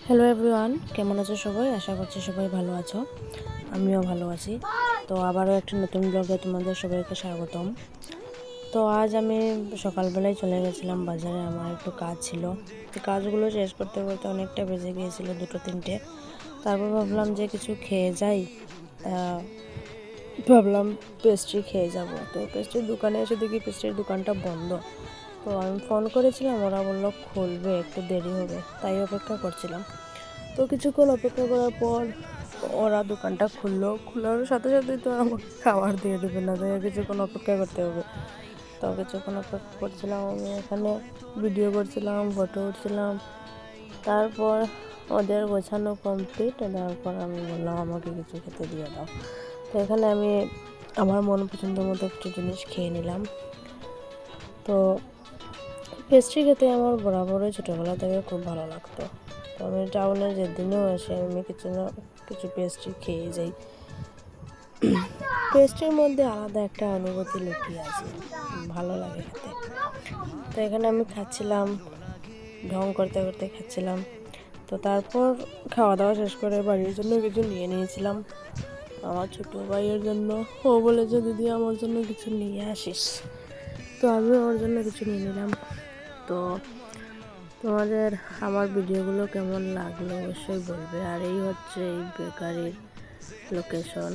Hello everyone, কেমন আছো সবাই? আশা করছি সবাই ভালো আছো। আমিও ভালো আছি। তো আবারও একটা নতুন ব্লগে তোমাদের সবাইকে স্বাগতম। তো আজ আমি সকালবেলায় চলে গেছিলাম বাজারে, আমার একটু কাজ ছিল। তো কাজগুলো শেষ করতে করতে অনেকটা বেজে গিয়েছিল, 2-3টে। তারপর ভাবলাম যে কিছু খেয়ে যাই। ভাবলাম পেস্ট্রি খেয়ে যাব। তো পেস্ট্রির দোকানে এসে দেখি পেস্ট্রির দোকানটা বন্ধ। তো আমি ফোন করেছিলাম, ওরা বললো খুলবে, একটু দেরি হবে, তাই অপেক্ষা করছিলাম। তো কিছুক্ষণ অপেক্ষা করার পর ওরা দোকানটা খুললো। খোলার সাথে সাথেই তো আর আমাকে খাবার দিয়ে দেবে না, তাই কিছুক্ষণ অপেক্ষা করতে হবে। তো কিছুক্ষণ অপেক্ষা করছিলাম, আমি এখানে ভিডিও করছিলাম, ফটো উঠছিলাম। তারপর ওদের গোছানো কমপ্লিট, তারপর আমি বললাম আমাকে কিছু খেতে দিয়ে দাও। তো এখানে আমি আমার মন পছন্দ মতো একটু জিনিস খেয়ে নিলাম। তো পেস্ট্রি খেতে আমার বরাবরই ছোটোবেলা থেকে খুব ভালো লাগতো। তো আমি টাউনে যেদিনও এসে আমি কিছু পেস্ট্রি খেয়ে যাই। পেস্ট্রির মধ্যে আলাদা একটা অনুভূতি লুকিয়ে আছে, ভালো লাগে খেতে। তো এখানে আমি খাচ্ছিলাম, ঢং করতে করতে খাচ্ছিলাম। তো তারপর খাওয়া দাওয়া শেষ করে বাড়ির জন্য কিছু নিয়ে নিয়েছিলাম, আমার ছোটো ভাইয়ের জন্য। ও বলেছে দিদি আমার জন্য কিছু নিয়ে আসিস, তো আমিও ওর জন্য কিছু নিয়ে নিলাম। তো তোমাদের আমার ভিডিওগুলো কেমন লাগলো অবশ্যই বলবে। আর এই হচ্ছে এই বেকারির লোকেশন।